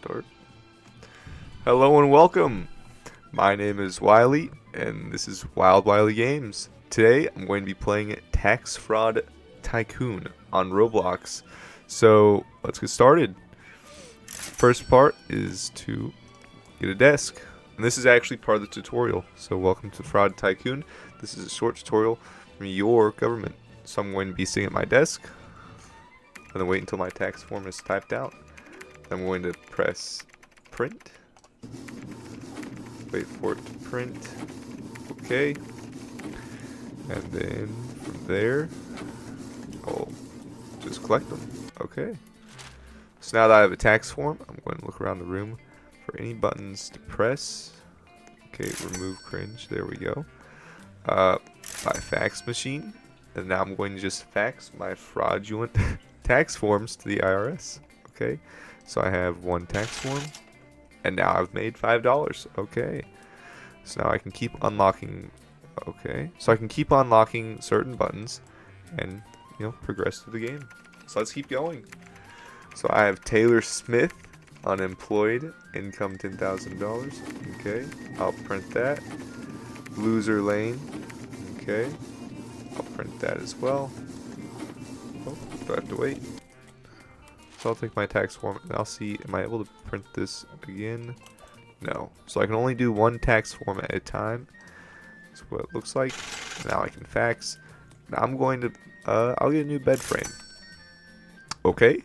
start. Hello and welcome. My name is Wiley, and this is Wild Wiley Games. Today, I'm going to be playing Tax Fraud Tycoon on Roblox. So, let's get started. First part is to get a desk. And this is actually part of the tutorial. So, welcome to Fraud Tycoon. This is a short tutorial from your government. So, I'm going to be sitting at my desk. And then wait until my tax form is typed out. I'm going to press print. Wait for it to print. Okay. And then from there, I'll just collect them. Okay. So now that I have a tax form, I'm going to look around the room for any buttons to press. Okay, remove cringe. There we go. My fax machine. And now I'm going to just fax my fraudulent tax forms to the IRS. Okay. So I have one tax form. And now I've made $5. Okay. So now I can keep unlocking. Okay. So I can keep unlocking certain buttons and, progress through the game. So let's keep going. So I have Taylor Smith, unemployed, income $10,000. Okay. I'll print that. Loser Lane. Okay. I'll print that as well. Oh, do I have to wait? So I'll take my tax form and I'll see, am I able to print this again? No. So I can only do one tax form at a time. That's what it looks like. Now I can fax. Now I'm going to, I'll get a new bed frame. Okay.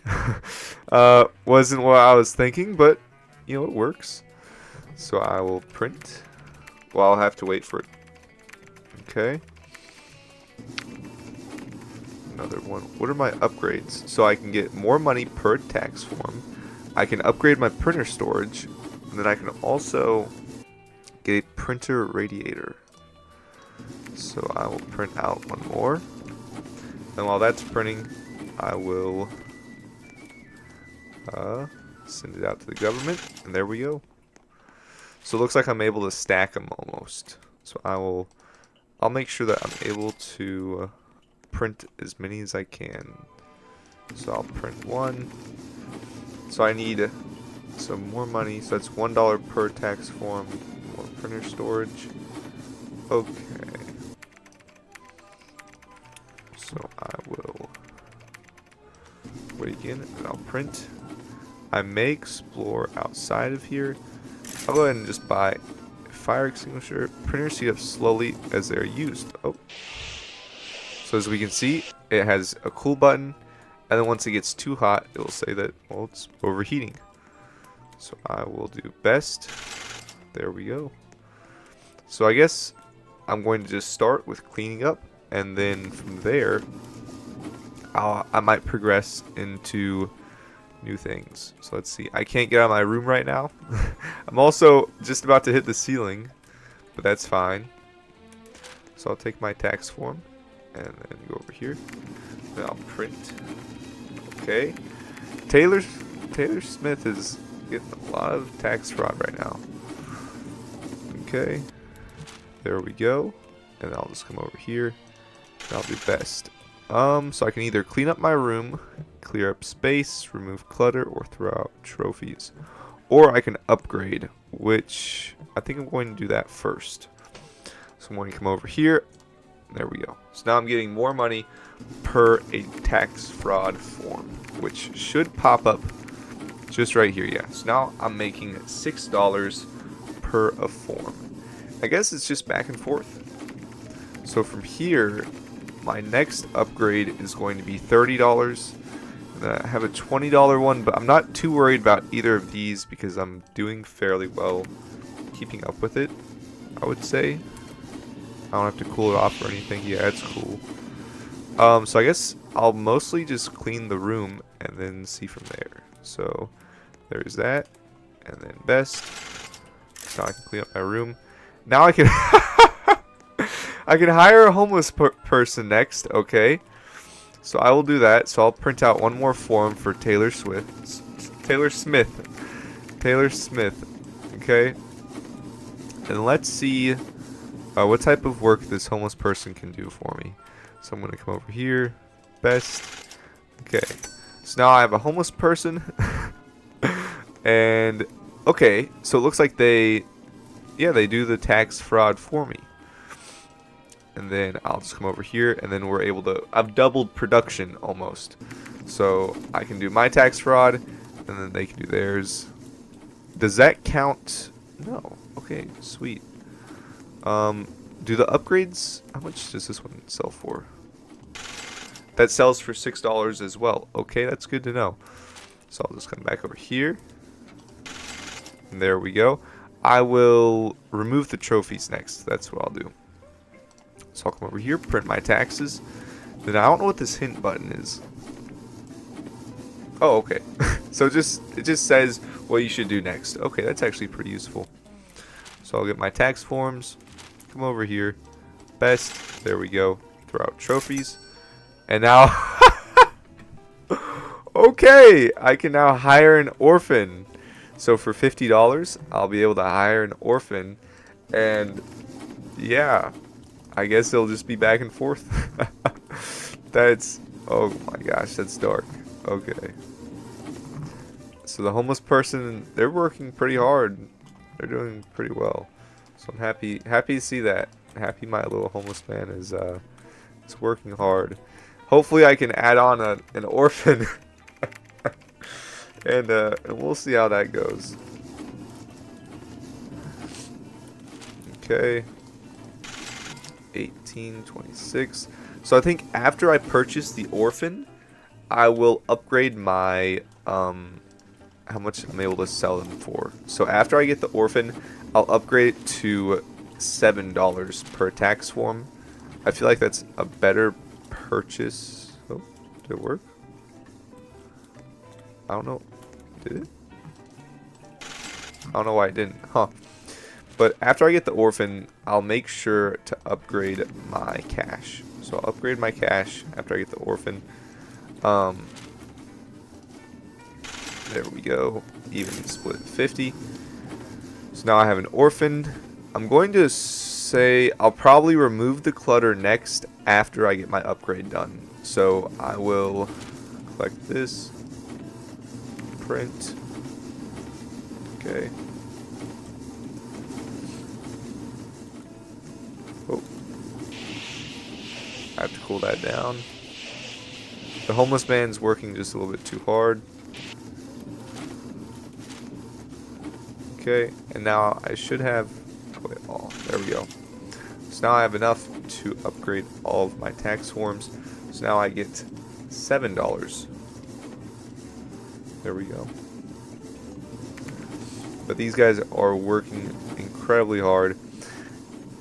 Wasn't what I was thinking, but, it works. So I will print. Well, I'll have to wait for it. Okay. Another one. What are my upgrades? So I can get more money per tax form. I can upgrade my printer storage. And then I can also get a printer radiator. So I will print out one more. And while that's printing, I will send it out to the government. And there we go. So it looks like I'm able to stack them almost. So I'll make sure that I'm able to print as many as I can. So I'll print one. So I need some more money. So that's $1 per tax form. More printer storage. Okay. So I will wait again and I'll print. I may explore outside of here. I'll go ahead and just buy a fire extinguisher. Printers heat up slowly as they're used. Oh. So as we can see, it has a cool button, and then once it gets too hot, it will say that, well, it's overheating. So I will do best. There we go. So I guess I'm going to just start with cleaning up, and then from there, I might progress into new things. So let's see. I can't get out of my room right now. I'm also just about to hit the ceiling, but that's fine. So I'll take my tax form. And then go over here. Then I'll print. Okay. Taylor Smith is getting a lot of tax fraud right now. Okay. There we go. And I'll just come over here. And I'll do best. So I can either clean up my room, clear up space, remove clutter, or throw out trophies. Or I can upgrade, which I think I'm going to do that first. So I'm going to come over here. There we go. So now I'm getting more money per a tax fraud form, which should pop up just right here. Yeah. So now I'm making $6 per a form. I guess it's just back and forth. So from here, my next upgrade is going to be $30. And then I have a $20 one, but I'm not too worried about either of these because I'm doing fairly well keeping up with it, I would say. I don't have to cool it off or anything. Yeah, it's cool. So I guess I'll mostly just clean the room and then see from there. So there's that. And then best. So I can clean up my room. Now I can I can hire a homeless person next. Okay. So I will do that. So I'll print out one more form for Taylor Smith. Taylor Smith. Okay. And let's see what type of work this homeless person can do for me. So I'm going to come over here. Best. Okay. So now I have a homeless person. And okay, so it looks like they do the tax fraud for me. And then I'll just come over here, and then we're able to, I've doubled production almost. So I can do my tax fraud, and then they can do theirs. Does that count? No. Okay, sweet. Do the upgrades, how much does this one sell for? That sells for $6 as well. Okay, that's good to know. So I'll just come back over here. And there we go. I will remove the trophies next. That's what I'll do. So I'll come over here, print my taxes. Then I don't know what this hint button is. Oh, okay. So it just says what you should do next. Okay, that's actually pretty useful. So I'll get my tax forms. Come over here. Best. There we go. Throw out trophies. And now... okay! I can now hire an orphan. So for $50, I'll be able to hire an orphan. And... yeah. I guess it'll just be back and forth. That's... oh my gosh, that's dark. Okay. So the homeless person, they're working pretty hard. They're doing pretty well. So I'm happy to see that. Happy my little homeless man is working hard. Hopefully I can add on an orphan. and we'll see how that goes. Okay. 1826. So I think after I purchase the orphan, I will upgrade my how much I'm able to sell them for. So after I get the orphan, I'll upgrade it to $7 per tax form. I feel like that's a better purchase. Oh, did it work? I don't know. Did it? I don't know why it didn't. Huh. But after I get the orphan, I'll make sure to upgrade my cash. So I'll upgrade my cash after I get the orphan. There we go. Even split 50. So now I have an orphan. I'm going to say I'll probably remove the clutter next after I get my upgrade done. So I will collect this. Print. Okay. Oh. I have to cool that down. The homeless man's working just a little bit too hard. Okay, and now I should have... oh, wait, oh, there we go. So now I have enough to upgrade all of my tax forms. So now I get $7. There we go. But these guys are working incredibly hard.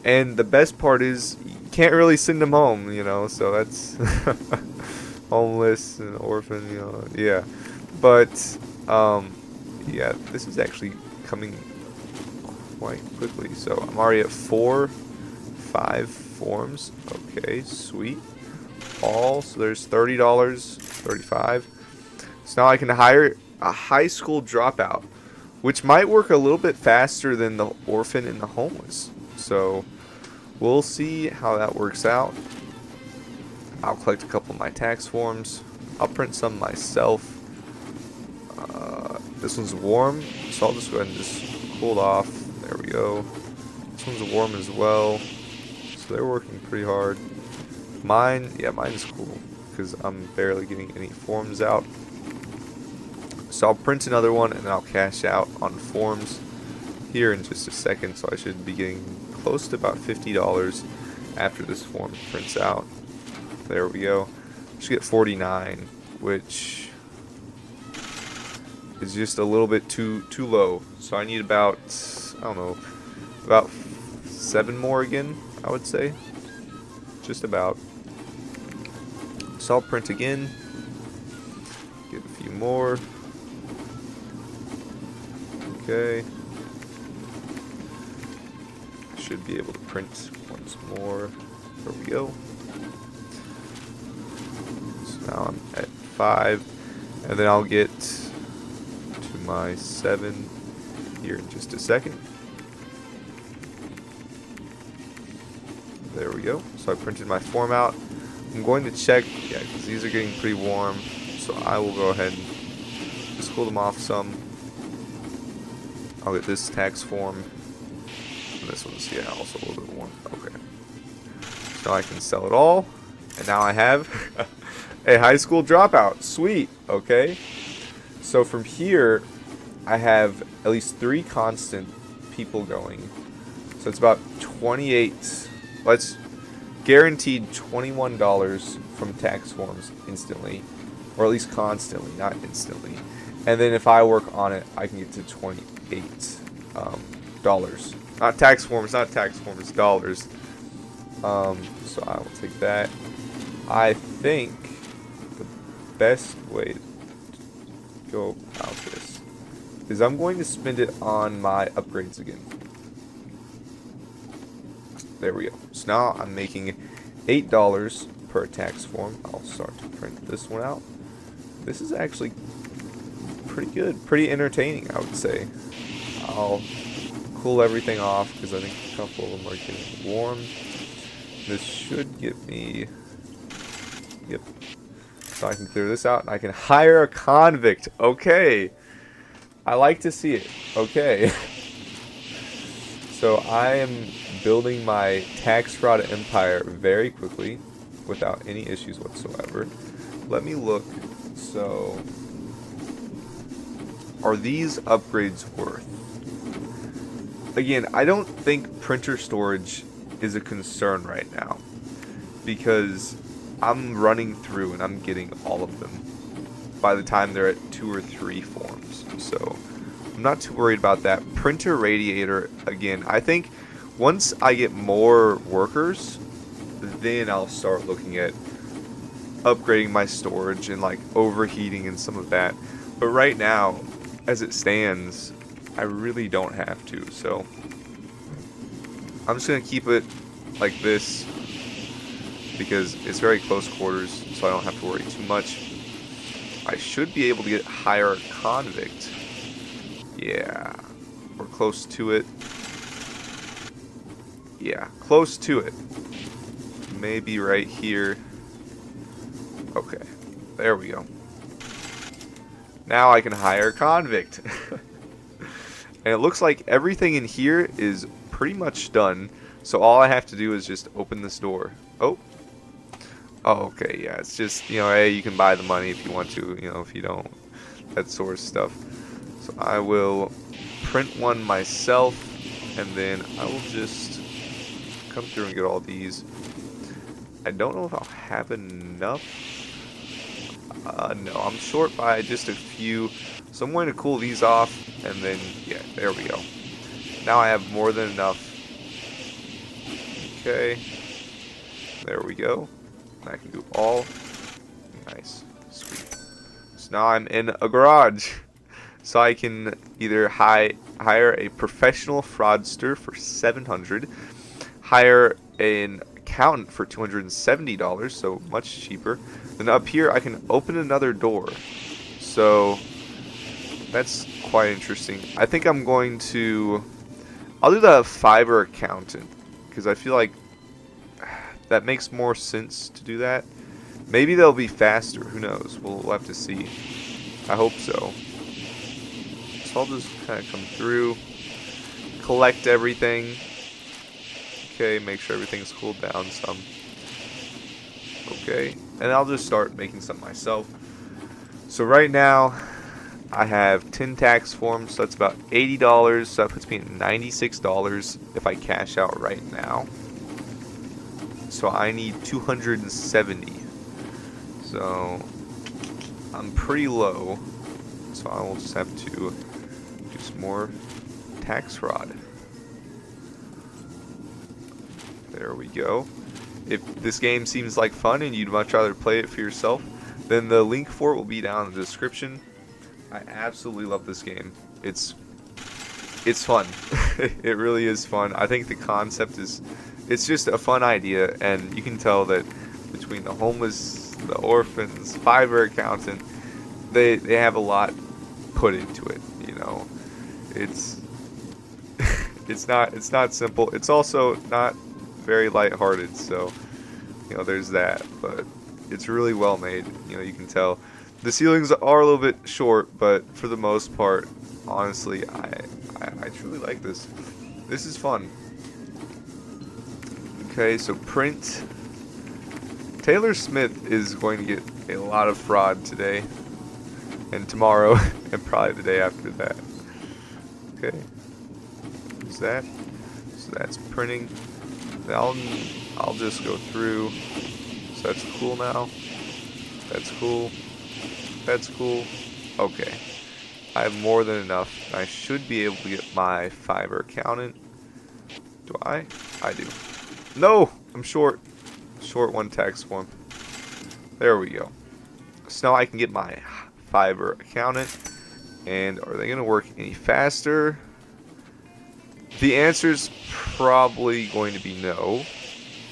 And the best part is, you can't really send them home, you know, so that's... homeless and orphan, you know, yeah. But, yeah, this is actually coming quite quickly. So I'm already at 5 forms. Okay, sweet. All, so there's $30, 35. So now I can hire a high school dropout, which might work a little bit faster than the orphan and the homeless. So we'll see how that works out. I'll collect a couple of my tax forms. I'll print some myself. This one's warm, so I'll just go ahead and just cool it off. There we go. This one's warm as well. So they're working pretty hard. Mine, yeah, mine's cool because I'm barely getting any forms out. So I'll print another one and then I'll cash out on forms here in just a second. So I should be getting close to about $50 after this form prints out. There we go. I should get 49, which is just a little bit too low. So I need about, I don't know, about 7 more again, I would say. Just about. So I'll print again. Get a few more. Okay. Should be able to print once more. There we go. So now I'm at 5. And then I'll get to my 7 here in just a second. There we go. So I printed my form out. I'm going to check, yeah, because these are getting pretty warm. So I will go ahead and just cool them off some. I'll get this tax form. And this one's, yeah, also a little bit more. Okay. So now I can sell it all. And now I have a high school dropout. Sweet. Okay. So from here, I have at least 3 constant people going. So it's about 28. Let's guaranteed $21 from tax forms instantly. Or at least constantly, not instantly. And then if I work on it, I can get to $28. Dollars. Not tax forms, dollars. So I will take that. I think the best way to go about this is I'm going to spend it on my upgrades again. There we go. So now I'm making $8 per tax form. I'll start to print this one out. This is actually pretty good, pretty entertaining, I would say. I'll cool everything off because I think a couple of them are getting warm. This should get me, yep. So I can clear this out and I can hire a convict. Okay. I like to see it. Okay. So I am building my tax fraud empire very quickly without any issues whatsoever. Let me look. So are these upgrades worth? Again, I don't think printer storage is a concern right now because I'm running through and I'm getting all of them by the time they're at 2 or 3 forms. So I'm not too worried about that. Printer radiator, again, I think once I get more workers, then I'll start looking at upgrading my storage and like overheating and some of that. But right now, as it stands, I really don't have to. So I'm just going to keep it like this because it's very close quarters, so I don't have to worry too much. I should be able to hire a convict. Yeah, we're close to it. Yeah, close to it. Maybe right here. Okay, there we go. Now I can hire a convict. And it looks like everything in here is pretty much done. So all I have to do is just open this door. Oh. Oh, okay, yeah, it's just, you know, hey, you can buy the money if you want to, you know, if you don't, that sort of stuff. So I will print one myself, and then I will just come through and get all these. I don't know if I'll have enough. No, I'm short by just a few, so I'm going to cool these off, and then, yeah, there we go. Now I have more than enough. Okay, there we go. I can do all. Nice. Sweet. So now I'm in a garage. So I can either hire a professional fraudster for $700, hire an accountant for $270, so much cheaper. Then up here I can open another door. So that's quite interesting. I think I'm going to, I'll do the Fiverr accountant because I feel like that makes more sense to do that. Maybe they'll be faster. Who knows? We'll have to see. I hope so. So I'll just kind of come through, collect everything. Okay, make sure everything's cooled down some. Okay, and I'll just start making some myself. So right now, I have 10 tax forms, so that's about $80. So that puts me at $96 if I cash out right now. So I need 270. So I'm pretty low. So I will just have to do some more tax fraud. There we go. If this game seems like fun and you'd much rather play it for yourself, then the link for it will be down in the description. I absolutely love this game. It's fun. It really is fun. I think the concept is, it's just a fun idea, and you can tell that between the homeless, the orphans, Fiverr accountant, they have a lot put into it, you know. It's it's not simple. It's also not very lighthearted, so you know, there's that, but it's really well made. You know, you can tell the ceilings are a little bit short, but for the most part, honestly, I truly like this. This is fun. Okay, so print. Taylor Smith is going to get a lot of fraud today. And tomorrow. And probably the day after that. Okay. What's that? So that's printing. I'll just go through. So that's cool now. That's cool. That's cool. Okay. I have more than enough. I should be able to get my fiber accountant. Do I? I do. No! I'm short. Short one tax form. There we go. So now I can get my fiber accountant. And are they going to work any faster? The answer's probably going to be no.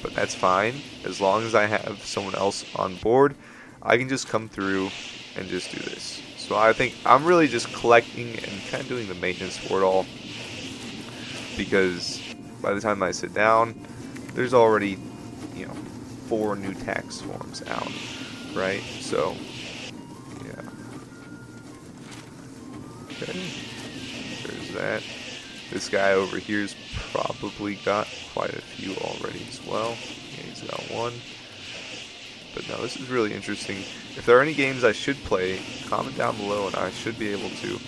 But that's fine. As long as I have someone else on board, I can just come through and just do this. So I think I'm really just collecting and kind of doing the maintenance for it all. Because by the time I sit down, there's already, 4 new tax forms out, right? So, yeah. Okay. There's that. This guy over here's probably got quite a few already as well. Yeah, he's got one. But no, this is really interesting. If there are any games I should play, comment down below and I should be able to.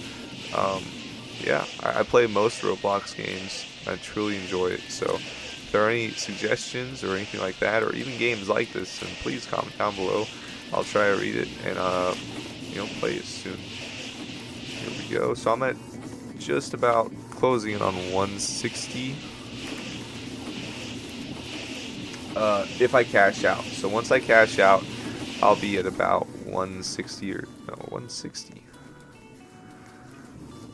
Yeah, I play most Roblox games. I truly enjoy it. So if there are any suggestions or anything like that, or even games like this, then please comment down below. I'll try to read it and play it soon. Here we go. So I'm at just about closing in on 160. If I cash out. So once I cash out, I'll be at about 160 or no 160.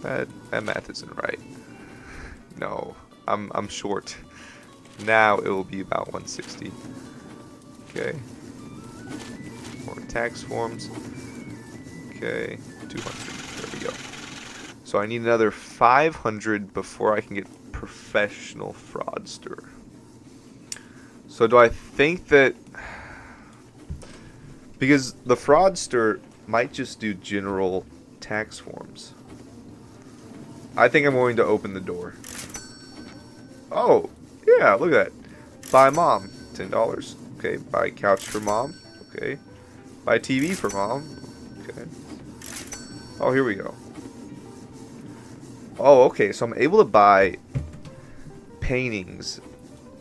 That math isn't right. No, I'm short. Now it will be about 160. Okay. More tax forms. Okay, 200. There we go. So I need another 500 before I can get professional fraudster. So do I think that, because the fraudster might just do general tax forms. I think I'm going to open the door. Oh, yeah, look at that. Buy mom, $10. Okay, buy couch for mom. Okay. Buy TV for mom. Okay. Oh, here we go. Oh, okay, so I'm able to buy paintings.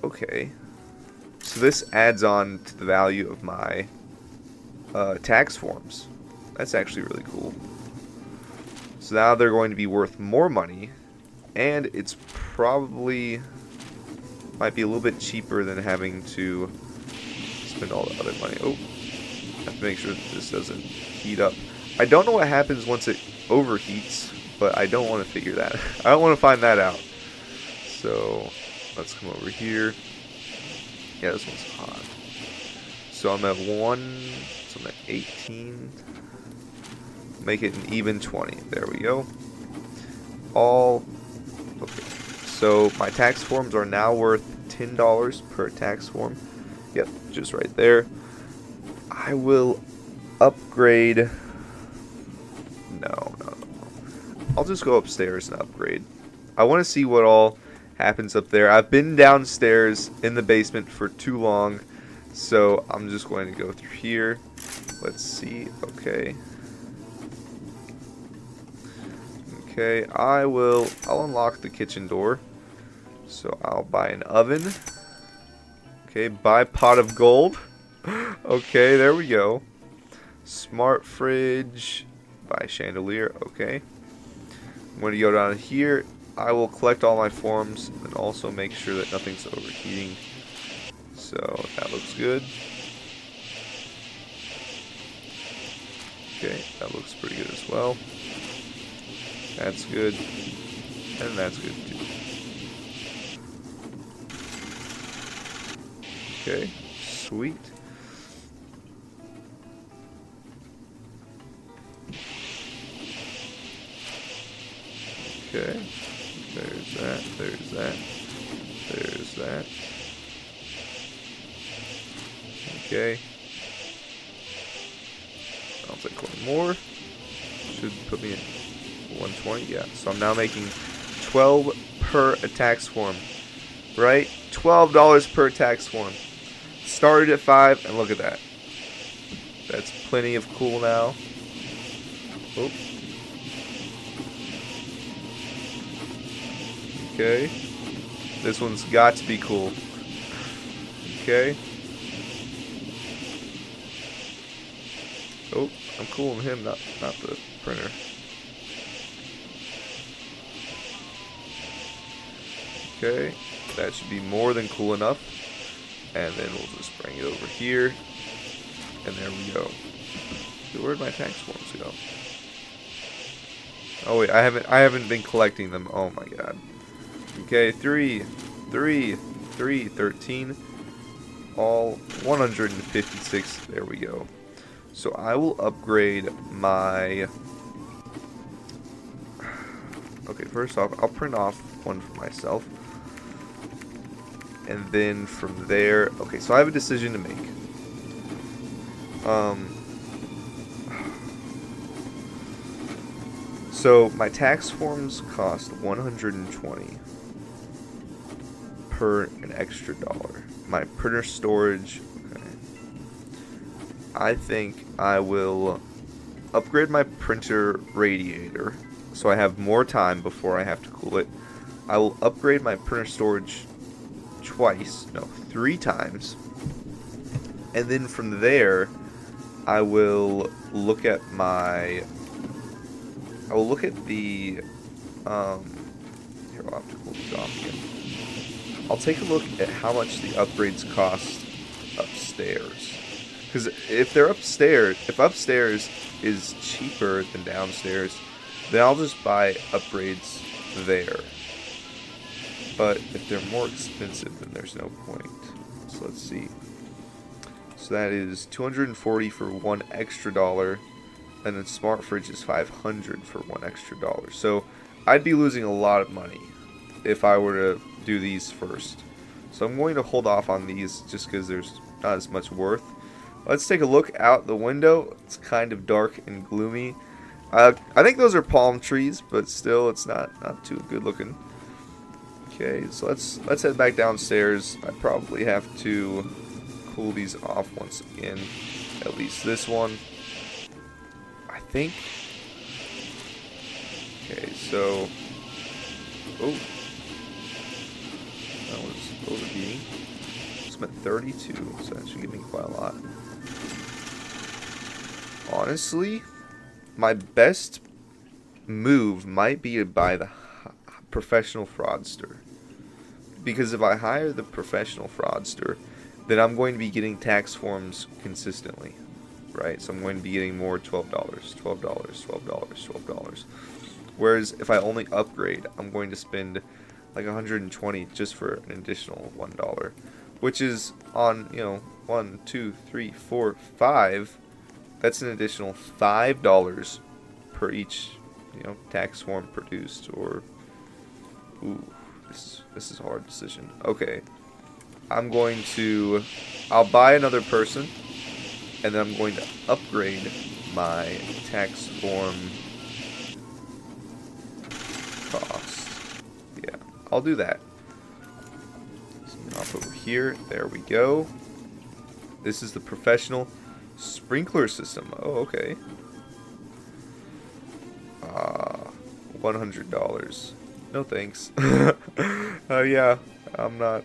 Okay. So this adds on to the value of my tax forms. That's actually really cool. So now they're going to be worth more money, and it's probably might be a little bit cheaper than having to spend all the other money. Oh, I have to make sure that this doesn't heat up. I don't know what happens once it overheats, but I don't want to figure that. I don't want to find that out. So let's come over here. Yeah, this one's hot. So I'm at 18. Make it an even 20. There we go. Okay. So my tax forms are now worth $10 per tax form. Yep, just right there. I will upgrade. No. I'll just go upstairs and upgrade. I want to see what all happens up there. I've been downstairs in the basement for too long, so I'm just going to go through here. Let's see. Okay, I'll unlock the kitchen door. So I'll buy an oven. Okay, buy pot of gold. Okay, there we go. Smart fridge. Buy chandelier. Okay, I'm going to go down here. I will collect all my forms and also make sure that nothing's overheating. So that looks good. Okay, that looks pretty good as well. That's good. And that's good too. Okay, sweet. Okay. There's that, there's that, there's that. Okay. I'll take one more. Should put me at 120, yeah. So I'm now making 12 per attack swarm, right? $12 per attack swarm. Started at 5, and look at that. That's plenty of cool now. Oh. Okay. This one's got to be cool. Okay. Oh, I'm cooling him, not the printer. Okay, that should be more than cool enough. And then we'll just bring it over here. And there we go. Where'd my attack swarms go? Oh wait, I haven't been collecting them. Oh my god. Okay, 13. All 156. There we go. So I will upgrade my... Okay, first off, I'll print off one for myself. And then from there... Okay, so I have a decision to make. So my tax forms cost 120 per an extra $1. My printer storage... Okay. I think I will upgrade my printer radiator so I have more time before I have to cool it. I will upgrade my printer storage three times. And then from there, I will look at my... I will look at the... here, I'll have to cool these off again. I'll take a look at how much the upgrades cost upstairs. Because if upstairs is cheaper than downstairs, then I'll just buy upgrades there. But if they're more expensive, then there's no point. So let's see. So that is $240 for one extra $1, and then smart fridge is $500 for one extra $1. So I'd be losing a lot of money if I were to do these first. So I'm going to hold off on these just because there's not as much worth. Let's take a look out the window. It's kind of dark and gloomy. I think those are palm trees, but still, it's not too good looking. Okay, so let's head back downstairs. I probably have to cool these off once again. At least this one, I think. Okay, so that was overheating. Spent 32, so that should give me quite a lot. Honestly, my best move might be to buy the professional fraudster. Because if I hire the professional fraudster, then I'm going to be getting tax forms consistently. Right? So I'm going to be getting more $12, $12, $12, $12. Whereas if I only upgrade, I'm going to spend like 120 just for an additional $1. Which is on, 1, 2, 3, 4, 5. That's an additional $5 per each, tax form produced. Or, ooh, this is a hard decision. Okay, I'll buy another person, and then I'm going to upgrade my tax form cost. Yeah, I'll do that. Off over here. There we go. This is the professional sprinkler system. Oh, okay. $100. No thanks. Yeah, I'm not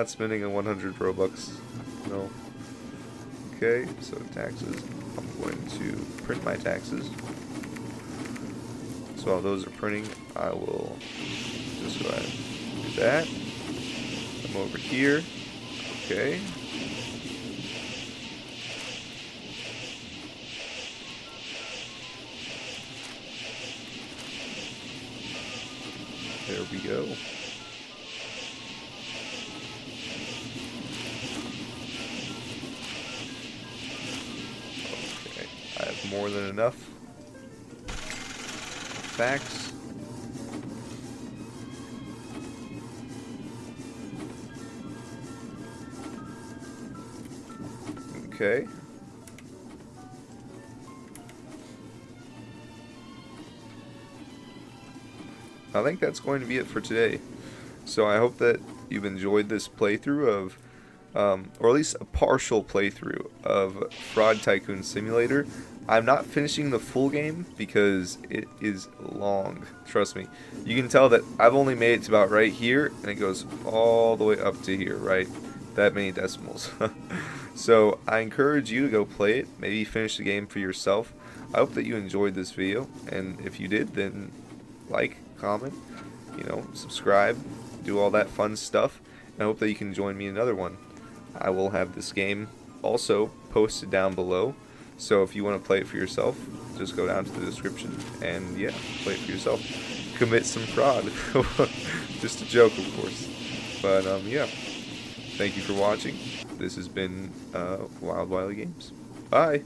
spending a 100 Robux. No. Okay, so taxes. I'm going to print my taxes. So while those are printing, I will just go ahead and do that. I'm over here. Okay. There we go. Okay, I have more than enough facts. Okay. I think that's going to be it for today. So I hope that you've enjoyed this playthrough of, or at least a partial playthrough of Fraud Tycoon Simulator. I'm not finishing the full game because it is long. Trust me. You can tell that I've only made it to about right here, and it goes all the way up to here, right? That many decimals. So I encourage you to go play it, maybe finish the game for yourself. I hope that you enjoyed this video, and if you did, then like, comment, subscribe, do all that fun stuff, and I hope that you can join me in another one. I will have this game also posted down below, so if you want to play it for yourself, just go down to the description and yeah, play it for yourself. Commit some fraud. Just a joke, of course. But yeah, thank you for watching. This has been Wild Wily Games. Bye!